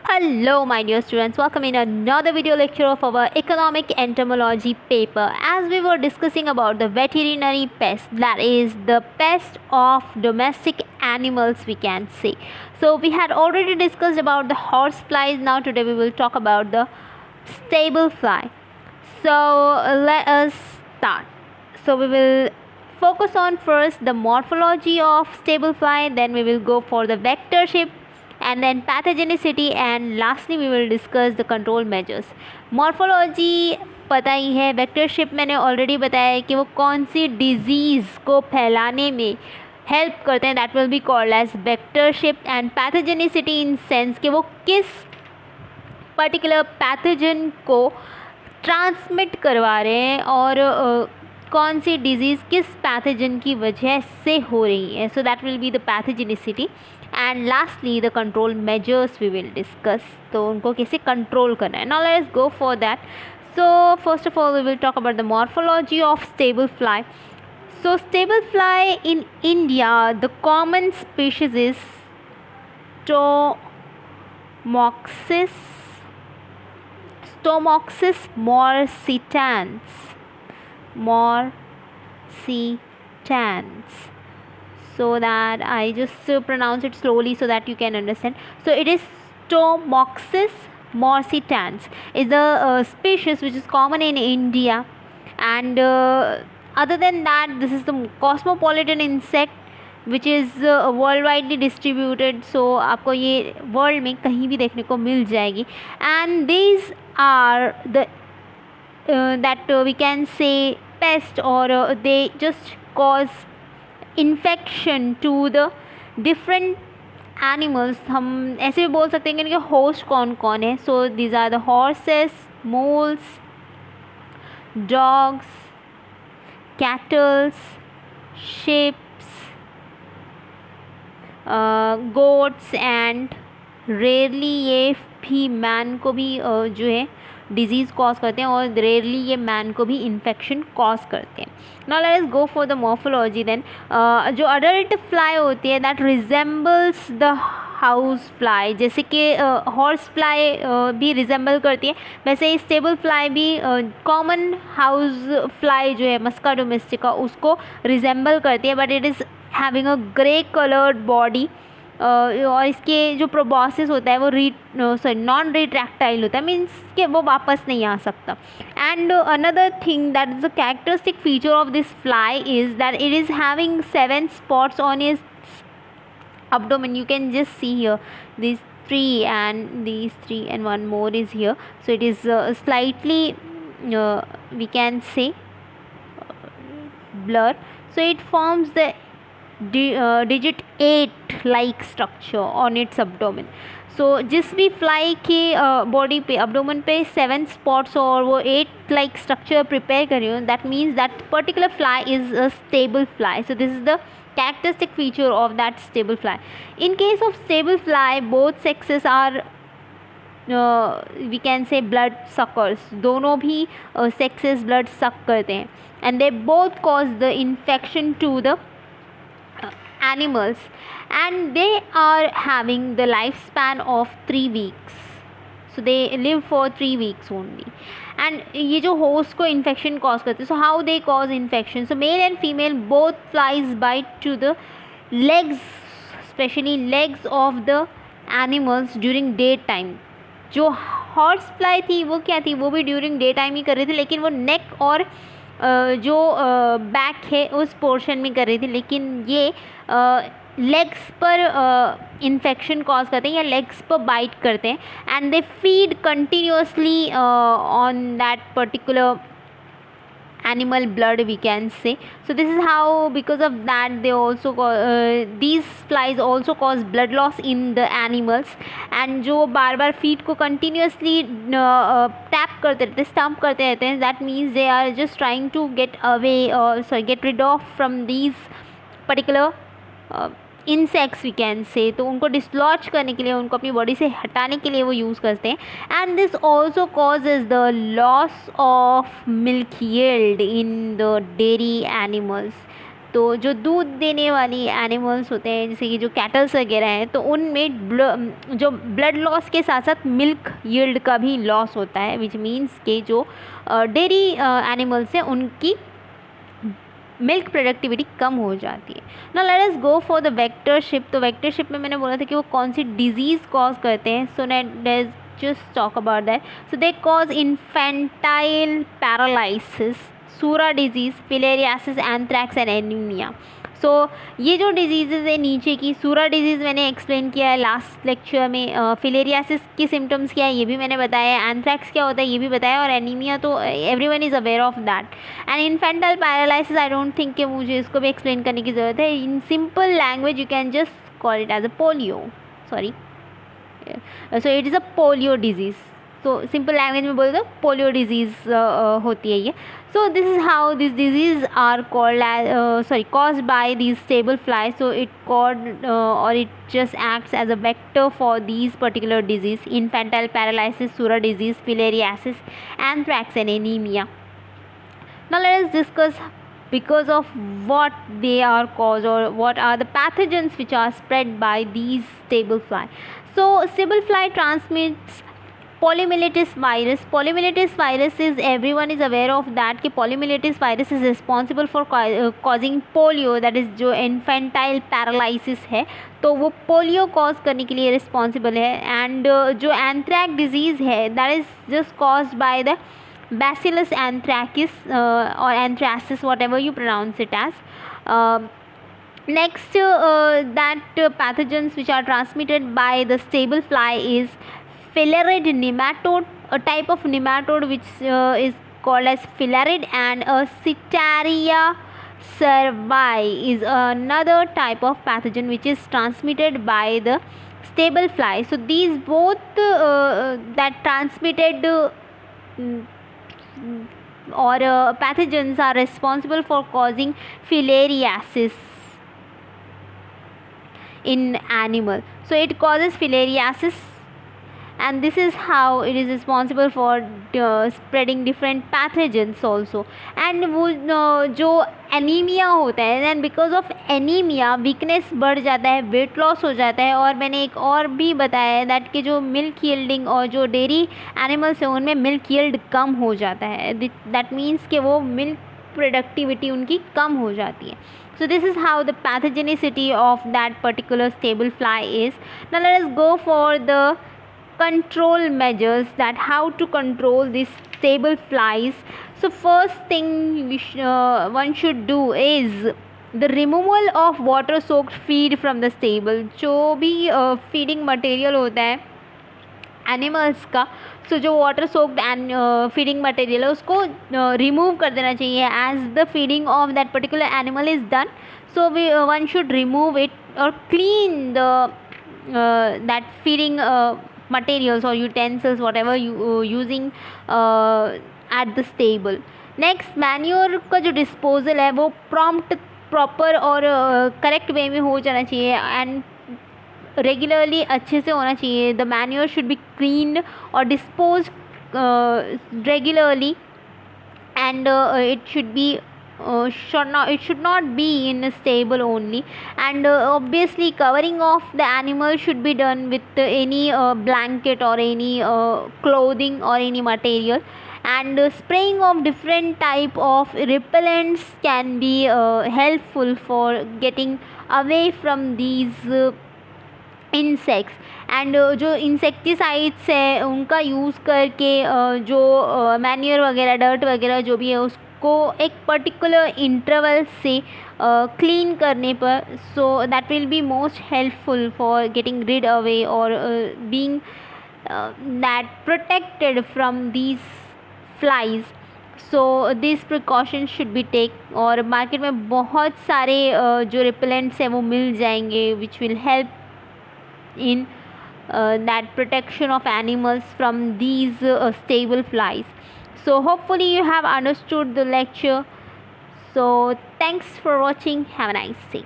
Hello my dear students, welcome in another video lecture of our economic entomology paper. As we were discussing about the veterinary pest, that is the pest of domestic animals we can say. So we had already discussed about the horse flies. Now today we will talk about the stable fly. So let us start. So we will focus on first the morphology of stable fly, then we will go for the vectorship and then pathogenicity, and lastly we will discuss the control measures. Morphology पता ही है, वेक्टरशिप मैंने already बताया है कि वो कौन सी disease को फैलाने में हेल्प करते हैं, that will be called as vectorship. And pathogenicity in sense कि वो किस पर्टिकुलर पैथोजन को ट्रांसमिट करवा रहे हैं और कौन सी डिजीज़ किस पैथोजन की वजह से हो रही है. So that will be the pathogenicity. And lastly the control measures we will discuss, तो उनको कैसे कंट्रोल करना है. Now let's go for that. So first of all we will talk about the morphology of stable fly. So stable fly in India, the common species is Stomoxis morsitans. So that I just pronounce it slowly so that you can understand. So it is Stomoxis morsitans is the species which is common in India, and other than that this is the cosmopolitan insect which is worldwide distributed. So आपको ये world में कहीं भी देखने को मिल जाएगी. And these are the that we can say pest, or they just cause infection to the different animals. हम ऐसे भी बोल सकते हैं कि इनके host कौन कौन है. So these are the horses, moles, dogs, cattle, sheep, goats, and rarely ये भी मैन को भी जो है डिजीज़ कॉज करते हैं, और रेयरली ये मैन को भी इन्फेक्शन कॉज करते हैं. Now let's go for the morphology. Then जो अडल्ट फ्लाई होती है that resembles the house fly, जैसे कि हॉर्स फ्लाई भी रिजेंबल करती है, वैसे ही स्टेबल फ्लाई भी कॉमन हाउस फ्लाई जो है मस्का डोमेस्टिका उसको रिजेंबल करती है. But it is having a grey coloured body, और इसके जो प्रोबॉसिस होता है वो नॉन रिट्रैक्टाइल होता है, मीन्स कि वो वापस नहीं आ सकता. And another thing that is the characteristic feature of this fly is that it is having 7 spots on its abdomen. You can just see here these 3 and these 3 and one more is here. So it is slightly we can say blur. So it forms the digit 8 like structure on its abdomen. So जिस भी fly के body पे abdomen पे 7 spots और वो 8 like structure prepare कर रही हो, that means that particular fly is a stable fly. So this is the characteristic feature of that stable fly. In case of stable fly, both sexes are we can say blood suckers. दोनों भी sexes blood suck करते हैं, and they both cause the infection to the animals, and they are having the lifespan of 3 weeks. So they live for 3 weeks only. And ये जो host को infection cause करते हैं, so how they cause infection? So male and female both flies bite to the legs, especially legs of the animals during daytime. जो horse fly थी वो क्या थी, वो भी ड्यूरिंग डे टाइम ही कर रही थी, लेकिन वो नेक और जो बैक है उस पोर्शन में कर रही थी. लेकिन ये लेग्स पर इन्फेक्शन कॉज करते हैं या लेग्स पर बाइट करते हैं, and they feed continuously on that particular animal blood we can say. So this is how, because of that they also these flies also cause blood loss in the animals, and जो बार बार feet को continuously tap करते रहते हैं, stamp करते रहते हैं, that means they are just trying to get away, get rid of from these particular insects we can say. तो उनको डिसलॉज करने के लिए, उनको अपनी बॉडी से हटाने के लिए वो यूज़ करते हैं. And this also causes the loss of milk yield in the dairy animals. तो जो दूध देने वाली एनिमल्स होते हैं जैसे कि जो कैटल्स वगैरह हैं, तो उनमें जो ब्लड लॉस के साथ साथ मिल्क यील्ड का भी लॉस होता है, विच मीन्स के जो डेयरी एनिमल्स हैं उनकी मिल्क प्रोडक्टिविटी कम हो जाती है. Now let us go for the vectorship. तो वेक्टरशिप में मैंने बोला था कि वो कौन सी डिजीज़ कॉज करते हैं. So let's just talk about that. So they cause infantile paralysis, surra disease, filariasis, anthrax and anaemia. So ये जो डिजीज़ेज है नीचे की, सूरा डिजीज़ मैंने एक्सप्लेन किया है लास्ट लेक्चर में, फिलेरियासिस की सिम्टम्स क्या है ये भी मैंने बताया, एंथ्रैक्स क्या होता है ये भी बताया, और एनीमिया तो everyone is aware of that. And infantile paralysis I don't think कि मुझे इसको भी एक्सप्लेन करने की ज़रूरत है. In simple language you can just call it as a polio, sorry, so it is a polio disease. तो सिंपल लैंग्वेज में बोले तो पोलियो डिजीज़ होती है ये. So this is how this disease are called caused by these stable flies. So it called or it just acts as a vector for these particular disease: infantile paralysis, Sura disease, filariasis, anthrax and anemia. Now let us discuss because of what they are caused or what are the pathogens which are spread by these stable fly. So stable fly transmits polymyelitis virus. Polymyelitis virus is, everyone is aware of that कि polymyelitis virus is responsible for causing polio, that is जो infantile paralysis है तो वो polio cause करने के लिए responsible है. And जो एंथ्रैक डिजीज़ है that is just caused by the Bacillus anthracis or anthracis, whatever you pronounce it as. Next, that pathogens which are transmitted by the stable fly is filarid nematode, a type of nematode which is called as filarid, and a Citaria cervi is another type of pathogen which is transmitted by the stable fly. So these both that transmitted or pathogens are responsible for causing filariasis in animal. So it causes filariasis, and this is how it is responsible for spreading different pathogens also. And वो जो anaemia होता है, then because of anaemia weakness बढ़ जाता है, weight loss हो जाता है. और मैंने एक और भी बताया है दैट कि जो मिल्क यील्डिंग और जो डेयरी एनिमल्स हैं उनमें मिल्क यील्ड कम हो जाता है. दैट मीन्स कि वो मिल्क प्रोडक्टिविटी उनकी कम हो जाती है. So this is how the pathogenicity of that particular stable fly is. Now let us go for the control measures, that how to control these stable flies. So first thing one should do is the removal of water soaked feed from the stable. जो भी feeding material होता है animals का, so जो water soaked and feeding material है उसको remove कर देना चाहिए as the feeding of that particular animal is done. So one should remove it और clean the that feeding materials or utensils whatever you using at the stable. Next, manure का जो disposal है वो prompt, proper और correct way में हो जाना चाहिए and regularly अच्छे से होना चाहिए. The manure should be cleaned or disposed regularly, and it should be it should not be in a stable only. And obviously covering of the animal should be done with any blanket or any clothing or any material. And spraying of different type of repellents can be helpful for getting away from these insects. And जो insecticides है उनका use करके जो manure वगैरह, dirt वगैरह जो भी है उसको एक पर्टिकुलर इंटरवल से क्लीन करने पर, so that will be most helpful for getting rid away और being that protected from these flies. So this precaution should be take. और मार्केट में बहुत सारे जो रिपेलेंट्स हैं वो मिल जाएंगे which will help in that protection of animals from these stable flies. So hopefully you have understood the lecture. So thanks for watching. Have a nice day.